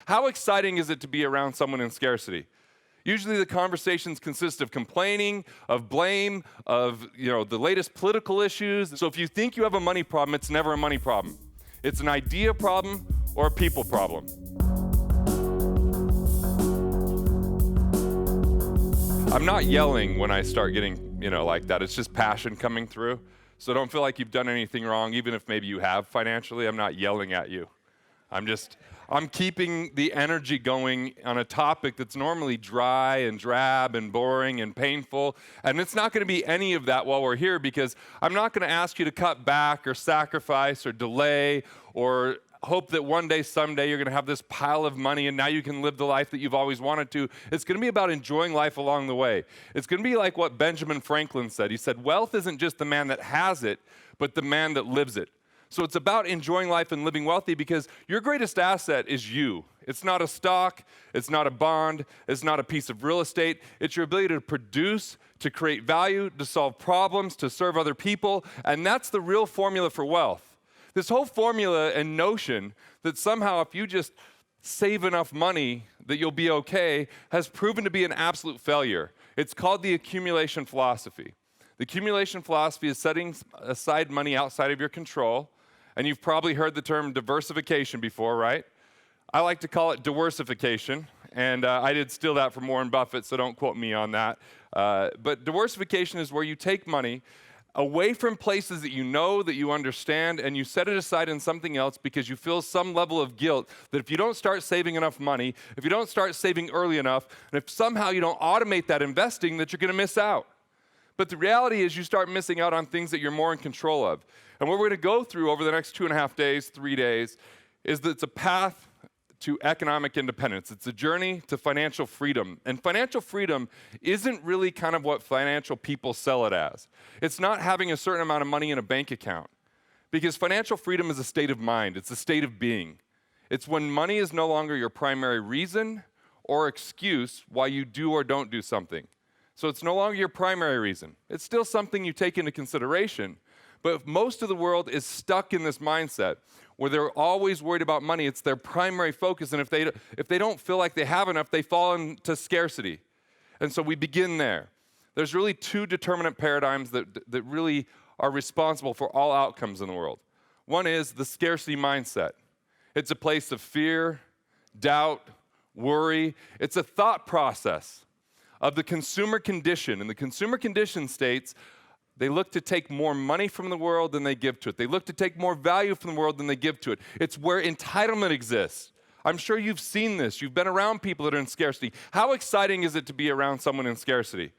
How exciting is it to be around someone in scarcity? Usually the conversations consist of complaining, of blame, of the latest political issues. So if you think you have a money problem, it's never a money problem. It's an idea problem or a people problem. I'm not yelling when I start getting, like that. It's just passion coming through. So don't feel like you've done anything wrong, even if maybe you have financially. I'm not yelling at you. I'm keeping the energy going on a topic that's normally dry and drab and boring and painful. And it's not going to be any of that while we're here, because I'm not going to ask you to cut back or sacrifice or delay or hope that one day, someday, you're going to have this pile of money and now you can live the life that you've always wanted to. It's going to be about enjoying life along the way. It's going to be like what Benjamin Franklin said. He said, wealth isn't just the man that has it, but the man that lives it. So it's about enjoying life and living wealthy, because your greatest asset is you. It's not a stock, it's not a bond, it's not a piece of real estate. It's your ability to produce, to create value, to solve problems, to serve other people, and that's the real formula for wealth. This whole formula and notion that somehow if you just save enough money that you'll be okay has proven to be an absolute failure. It's called the Accumulation Philosophy. The Accumulation Philosophy is setting aside money outside of your control, and you've probably heard the term diversification before, right? I like to call it diversification, and I did steal that from Warren Buffett, so don't quote me on that. But diversification is where you take money away from places that you know, that you understand, and you set it aside in something else because you feel some level of guilt that if you don't start saving enough money, if you don't start saving early enough, and if somehow you don't automate that investing, that you're going to miss out. But the reality is you start missing out on things that you're more in control of. And what we're going to go through over the next 2.5 days, 3 days, is that it's a path to economic independence. It's a journey to financial freedom. And financial freedom isn't really kind of what financial people sell it as. It's not having a certain amount of money in a bank account. Because financial freedom is a state of mind. It's a state of being. It's when money is no longer your primary reason or excuse why you do or don't do something. So it's no longer your primary reason. It's still something you take into consideration. But if most of the world is stuck in this mindset where they're always worried about money, it's their primary focus, and if they don't feel like they have enough, they fall into scarcity. And so we begin there. There's really two determinant paradigms that really are responsible for all outcomes in the world. One is the scarcity mindset. It's a place of fear, doubt, worry. It's a thought process of the consumer condition. And the consumer condition states they look to take more money from the world than they give to it. They look to take more value from the world than they give to it. It's where entitlement exists. I'm sure you've seen this. You've been around people that are in scarcity. How exciting is it to be around someone in scarcity?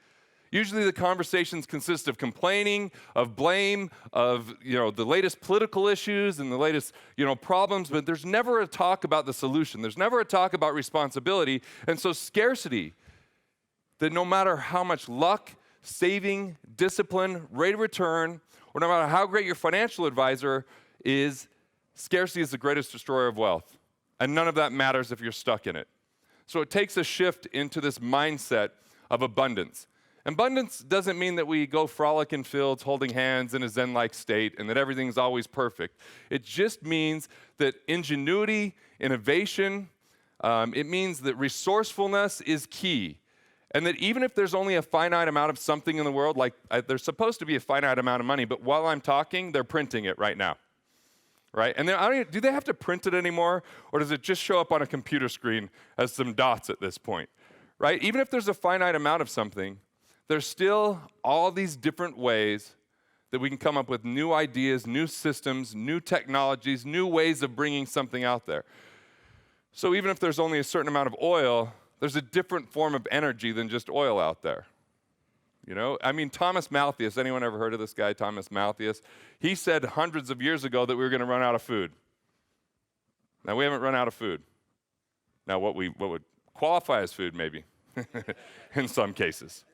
Usually the conversations consist of complaining, of blame, of the latest political issues and the latest problems, but there's never a talk about the solution. There's never a talk about responsibility. And so scarcity, that no matter how much luck, saving, discipline, rate of return, or no matter how great your financial advisor is, scarcity is the greatest destroyer of wealth. And none of that matters if you're stuck in it. So it takes a shift into this mindset of abundance. Abundance doesn't mean that we go frolic in fields holding hands in a Zen-like state and that everything's always perfect. It just means that ingenuity, innovation, it means that resourcefulness is key. And that even if there's only a finite amount of something in the world, like there's supposed to be a finite amount of money, but while I'm talking, they're printing it right now, right? And do they have to print it anymore, or does it just show up on a computer screen as some dots at this point, right? Even if there's a finite amount of something, there's still all these different ways that we can come up with new ideas, new systems, new technologies, new ways of bringing something out there. So even if there's only a certain amount of oil, there's a different form of energy than just oil out there. Thomas Malthus, anyone ever heard of this guy, Thomas Malthus? He said hundreds of years ago that we were going to run out of food. Now, we haven't run out of food. Now, what would qualify as food, maybe, in some cases.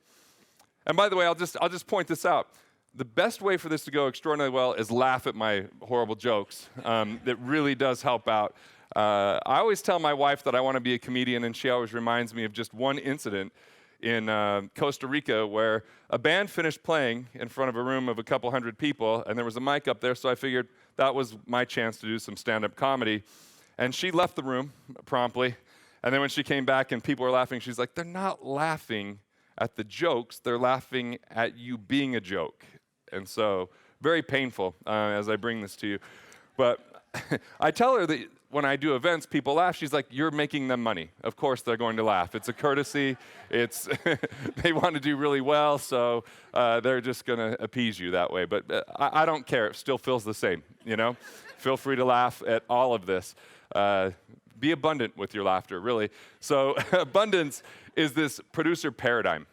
And by the way, I'll just point this out. The best way for this to go extraordinarily well is laugh at my horrible jokes. That really does help out. I always tell my wife that I want to be a comedian, and she always reminds me of just one incident in Costa Rica where a band finished playing in front of a room of a couple hundred people, and there was a mic up there, so I figured that was my chance to do some stand-up comedy. And she left the room promptly. And then when she came back and people were laughing, she's like, they're not laughing at the jokes, they're laughing at you being a joke. And so, very painful as I bring this to you. But I tell her that when I do events, people laugh. She's like, you're making them money. Of course they're going to laugh. It's a courtesy. It's they want to do really well, so they're just going to appease you that way. But I don't care. It still feels the same, you know? Feel free to laugh at all of this. Be abundant with your laughter, really. So abundance is this producer paradigm.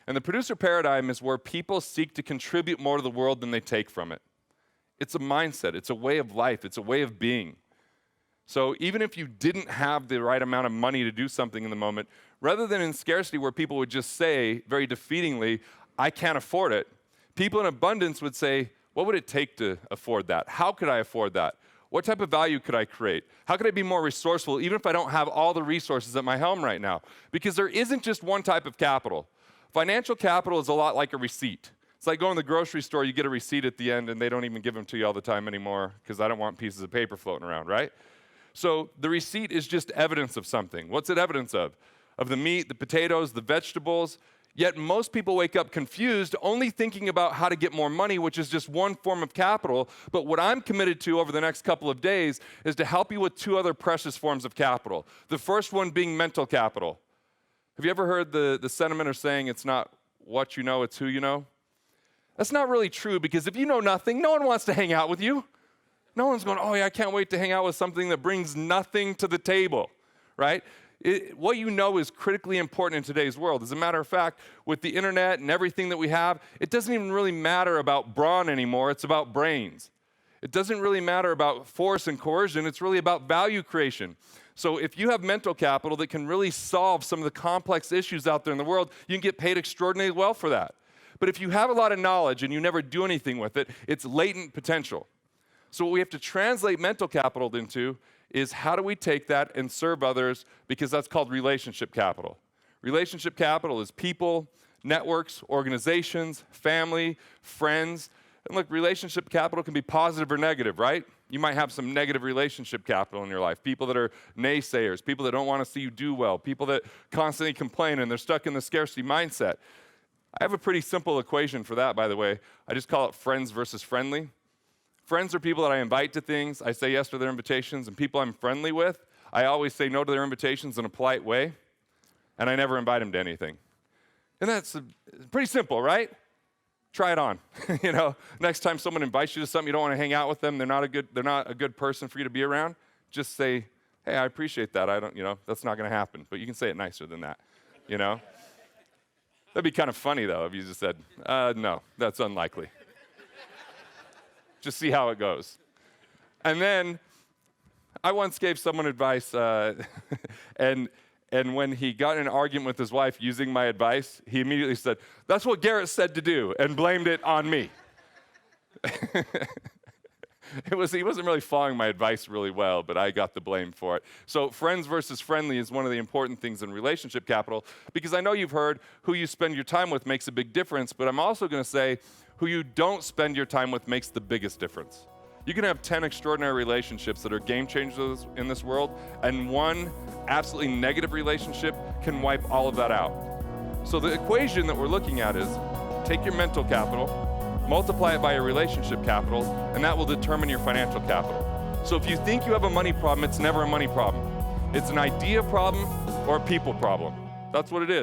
And the producer paradigm is where people seek to contribute more to the world than they take from it. It's a mindset. It's a way of life. It's a way of being. So even if you didn't have the right amount of money to do something in the moment, rather than in scarcity where people would just say very defeatingly, I can't afford it, people in abundance would say, what would it take to afford that? How could I afford that? What type of value could I create? How could I be more resourceful even if I don't have all the resources at my helm right now? Because there isn't just one type of capital. Financial capital is a lot like a receipt. It's like going to the grocery store, you get a receipt at the end and they don't even give them to you all the time anymore because I don't want pieces of paper floating around, right? So the receipt is just evidence of something. What's it evidence of? Of the meat, the potatoes, the vegetables. Yet most people wake up confused, only thinking about how to get more money, which is just one form of capital. But what I'm committed to over the next couple of days is to help you with two other precious forms of capital. The first one being mental capital. Have you ever heard the sentiment or saying, it's not what you know, it's who you know? That's not really true, because if you know nothing, no one wants to hang out with you. No one's going, oh yeah, I can't wait to hang out with something that brings nothing to the table, right? What you know is critically important in today's world. As a matter of fact, with the internet and everything that we have, it doesn't even really matter about brawn anymore, it's about brains. It doesn't really matter about force and coercion, it's really about value creation. So if you have mental capital that can really solve some of the complex issues out there in the world, you can get paid extraordinarily well for that. But if you have a lot of knowledge and you never do anything with it, it's latent potential. So what we have to translate mental capital into is how do we take that and serve others, because that's called relationship capital. Relationship capital is people, networks, organizations, family, friends. And look, relationship capital can be positive or negative, right? You might have some negative relationship capital in your life. People that are naysayers, people that don't want to see you do well, people that constantly complain and they're stuck in the scarcity mindset. I have a pretty simple equation for that, by the way. I just call it friends versus friendly. Friends are people that I invite to things. I say yes to their invitations, and people I'm friendly with, I always say no to their invitations in a polite way, and I never invite them to anything. And that's pretty simple, right? Try it on. You know, next time someone invites you to something, you don't want to hang out with them, they're not a good person for you to be around, just say, hey, I appreciate that. That's not going to happen. But you can say it nicer than that, you know? That'd be kind of funny, though, if you just said, no, that's unlikely. Just see how it goes. And then I once gave someone advice, and when he got in an argument with his wife using my advice, he immediately said, that's what Garrett said to do, and blamed it on me. He wasn't really following my advice really well, but I got the blame for it. So friends versus friendly is one of the important things in relationship capital, because I know you've heard who you spend your time with makes a big difference, but I'm also going to say who you don't spend your time with makes the biggest difference. You can have 10 extraordinary relationships that are game changers in this world, and one absolutely negative relationship can wipe all of that out. So the equation that we're looking at is take your mental capital, multiply it by your relationship capital, and that will determine your financial capital. So if you think you have a money problem, it's never a money problem. It's an idea problem or a people problem. That's what it is.